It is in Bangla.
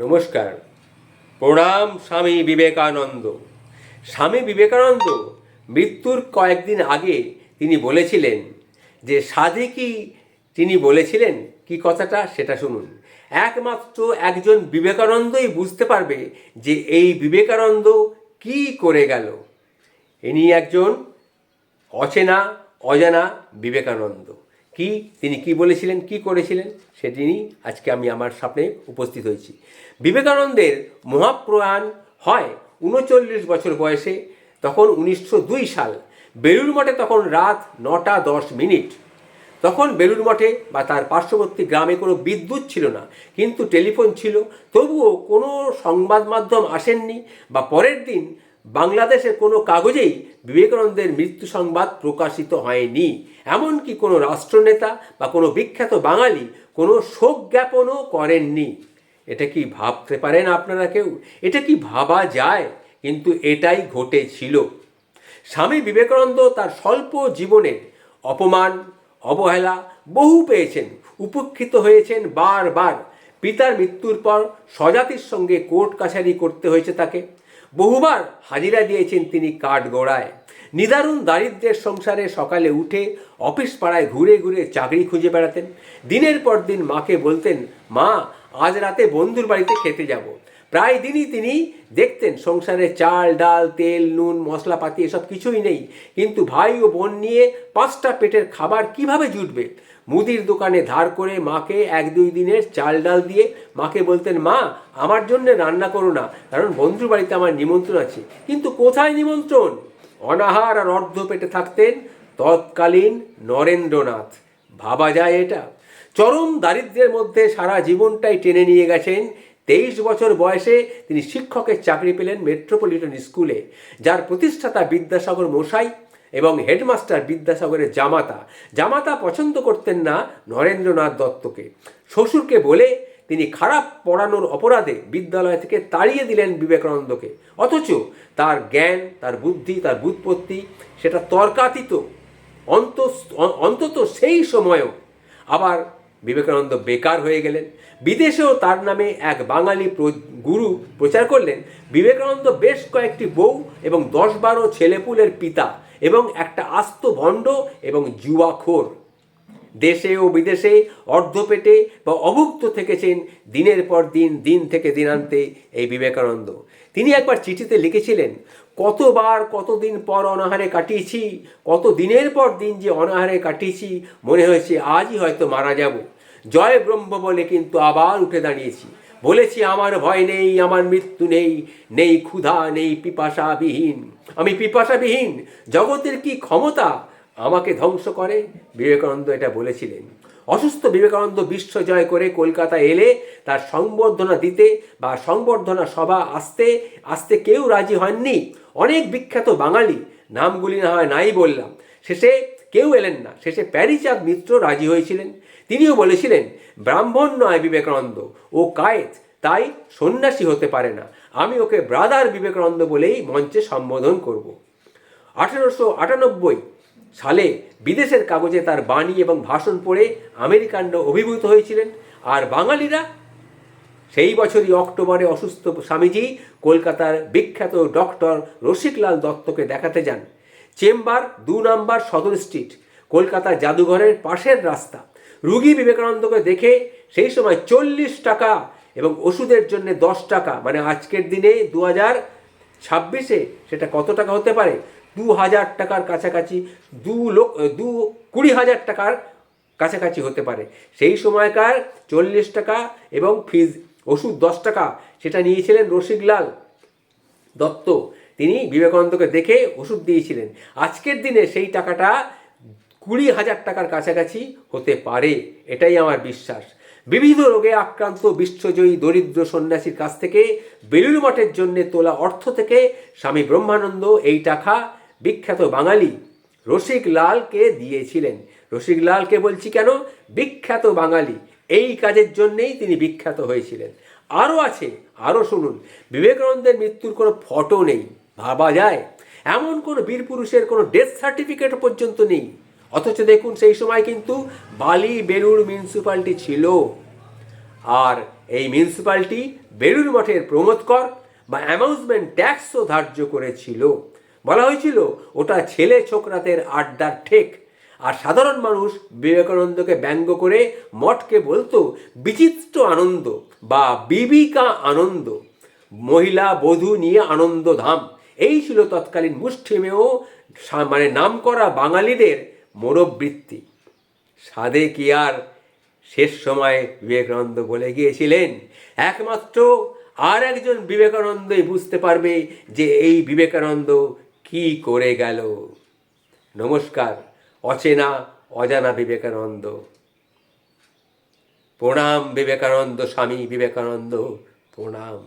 নমস্কার, প্রণাম স্বামী বিবেকানন্দ। স্বামী বিবেকানন্দ মৃত্যুর কয়েকদিন আগে তিনি বলেছিলেন যে সাধে তিনি বলেছিলেন কি কথাটা সেটা শুনুন। একমাত্র একজন বিবেকানন্দই বুঝতে পারবে যে এই বিবেকানন্দ কি করে গেল। ইনি একজন অচেনা অজানা বিবেকানন্দ। তিনি কি বলেছিলেন, কি করেছিলেন, সেটি নিয়ে আজকে আমি আমার সামনে উপস্থিত হয়েছি। বিবেকানন্দের মহাপ্রয়াণ হয় 39 বছর বয়সে, তখন 1902 সাল। বেলুড় মঠে তখন রাত 9:10। তখন বেলুড় মঠে বা তার পার্শ্ববর্তী গ্রামে কোনো বিদ্যুৎ ছিল না, কিন্তু টেলিফোন ছিল। তবুও কোনো সংবাদ মাধ্যম আসেননি বা পরের দিন বাংলাদেশের কোনো কাগজেই বিবেকানন্দের মৃত্যু সংবাদ প্রকাশিত হয়নি। এমনকি কোনো রাষ্ট্রনেতা বা কোনো বিখ্যাত বাঙালি কোনো শোক জ্ঞাপনও করেননি। এটা কি ভাবতে পারেন আপনারা কেউ? এটা কি ভাবা যায়? কিন্তু এটাই ঘটেছিল। স্বামী বিবেকানন্দ তার স্বল্প জীবনের অপমান অবহেলা বহু পেয়েছেন, উপেক্ষিত হয়েছেন বারবার। পিতার মৃত্যুর পর স্বজাতির সঙ্গে কোর্ট কাছারি করতে হয়েছে তাকে। বহুবার হাজিরা দিয়েছেন তিনি কাঠগড়ায়। নিদারুণ দারিদ্র্যের সংসারে সকালে উঠে অফিস পাড়ায় ঘুরে ঘুরে চাকরি খুঁজে বেড়াতেন। দিনের পর দিন মাকে বলতেন, মা আজ রাতে বন্ধুর বাড়িতে খেতে যাব। প্রায় দিনই তিনি দেখতেন সংসারে চাল ডাল তেল নুন মশলাপাতি এসব কিছুই নেই, কিন্তু ভাই ও বোন নিয়ে 5টা পেটের খাবার কিভাবে জুটবে। মুদির দোকানে ধার করে মাকে 1-2 দিনের চাল ডাল দিয়ে মাকে বলতেন, মা আমার জন্য রান্না করো না, কারণ বন্ধুর বাড়িতে আমার নিমন্ত্রণ আছে। কিন্তু কোথায় নিমন্ত্রণ? অনাহার আর অর্ধ পেটে থাকতেন তৎকালীন নরেন্দ্রনাথ। ভাবা যায় এটা? চরম দারিদ্র্যের মধ্যে সারা জীবনটাই টেনে নিয়ে গেছেন। 23 বছর বয়সে তিনি শিক্ষকের চাকরি পেলেন মেট্রোপলিটন স্কুলে, যার প্রতিষ্ঠাতা বিদ্যাসাগর মশাই এবং হেডমাস্টার বিদ্যাসাগরের জামাতা পছন্দ করতেন না নরেন্দ্রনাথ দত্তকে। শ্বশুরকে বলে তিনি খারাপ পড়ানোর অপরাধে বিদ্যালয় থেকে তাড়িয়ে দিলেন বিবেকানন্দকে। অথচ তার জ্ঞান, তার বুদ্ধি, তার ব্যুৎপত্তি সেটা তর্কাতীত। অন্তত সেই সময়ও। আবার বিবেকানন্দ বেকার হয়ে গেলেন। বিদেশেও তার নামে এক বাঙালি গুরু প্রচার করলেন বিবেকানন্দ বেশ কয়েকটি বউ এবং 10-12 ছেলেপুলের পিতা এবং একটা আস্ত ভণ্ড এবং জুয়াখোর। দেশে ও বিদেশে অর্ধপেটে বা অভুক্ত থেকেছেন দিনের পর দিন, দিন থেকে দিনান্তে এই বিবেকানন্দ। তিনি একবার চিঠিতে লিখেছিলেন, কতবার কতদিন পর অনাহারে কাটিয়েছি, কত দিনের পর দিন যে অনাহারে কাটিয়েছি, মনে হয়েছে আজই হয়তো মারা যাব। জয় ব্রহ্ম বলে কিন্তু আবার উঠে দাঁড়িয়েছি। বলেছি আমার ভয় নেই, আমার মৃত্যু নেই, নেই ক্ষুধা, নেই পিপাসাবিহীন। আমি পিপাসাবিহীন। জগতের কি ক্ষমতা আমাকে ধ্বংস করে? বিবেকানন্দ এটা বলেছিলেন। অসুস্থ বিবেকানন্দ বিশ্ব জয় করে কলকাতা এলে তার সংবর্ধনা দিতে বা সংবর্ধনা সভা আসতে কেউ রাজি হননি। অনেক বিখ্যাত বাঙালি, নামগুলি না হয় নাই বললাম, শেষে কেউ এলেন না। শেষে প্যারীচাঁদ মিত্র রাজি হয়েছিলেন। তিনিও বলেছিলেন, ব্রাহ্মণ নয় বিবেকানন্দ, ও কায়েত, তাই সন্ন্যাসী হতে পারে না। আমি ওকে ব্রাদার বিবেকানন্দ বলেই মঞ্চে সম্বোধন করব। 1898 সালে বিদেশের কাগজে তার বাণী এবং ভাষণ পড়ে আমেরিকানরা অভিভূত হয়েছিলেন। আর বাঙালিরা? সেই বছরই অক্টোবরে অসুস্থ স্বামীজি কলকাতার বিখ্যাত ডক্টর রসিকলাল দত্তকে দেখাতে যান। চেম্বার 2 নম্বর সদর স্ট্রিট, কলকাতা জাদুঘরের পাশের রাস্তা। রুগী বিবেকানন্দকে দেখে সেই সময় 40 টাকা এবং ওষুধের জন্য 10 টাকা, মানে আজকের দিনে 2026-এ সেটা কত টাকা হতে পারে? 2000 টাকার কাছাকাছি, 20,000 টাকার কাছাকাছি হতে পারে। সেই সময়কার 40 টাকা এবং ফিজ ওষুধ 10 টাকা, সেটা নিয়েছিলেন রসিকলাল দত্ত। তিনি বিবেকানন্দকে দেখে ওষুধ দিয়েছিলেন। আজকের দিনে সেই টাকাটা 20,000 টাকার কাছাকাছি হতে পারে, এটাই আমার বিশ্বাস। বিবিধ রোগে আক্রান্ত বিশ্বজয়ী দরিদ্র সন্ন্যাসীর কাছ থেকে বেলুড় মঠের জন্য তোলা অর্থ থেকে স্বামী ব্রহ্মানন্দ এই টাকা বিখ্যাত বাঙালি রসিকলালকে দিয়েছিলেন। রসিকলালকে বলছি কেন? বিখ্যাত বাঙালি, এই কাজের জন্যেই তিনি বিখ্যাত হয়েছিলেন। আরও আছে, আরও শুনুন। বিবেকানন্দের মৃত্যুর কোনো ফটো নেই। ভাবা যায়? এমন কোনো বীর পুরুষের কোনো ডেথ সার্টিফিকেট পর্যন্ত নেই। অথচ দেখুন সেই সময় কিন্তু বালি বেলুড় মিউনিসিপ্যালিটি ছিল। আর এই মিউনিসিপ্যালিটি বেলুড় মঠের প্রমোদ কর বা অ্যামাউজমেন্ট ট্যাক্সও ধার্য করেছিল। বলা হয়েছিল ওটা ছেলে ছোকরাদের আড্ডার ঠেক। আর সাধারণ মানুষ বিবেকানন্দকে ব্যঙ্গ করে মঠকে বলতো বিচিত্র আনন্দ বা বিবিকা আনন্দ, মহিলা বধূ নিয়ে আনন্দধাম। এই ছিল তৎকালীন মুষ্টিমেয় মানে নামকরা বাঙালিদের মনোবৃত্তি। সাধে কি আর শেষ সময় বিবেকানন্দ বলে গিয়েছিলেন একমাত্র আর একজন বিবেকানন্দই বুঝতে পারবে যে এই বিবেকানন্দ কি করে গেল। নমস্কার, অচেনা অজানা বিবেকানন্দ। প্রণাম বিবেকানন্দ, স্বামী বিবেকানন্দ, প্রণাম।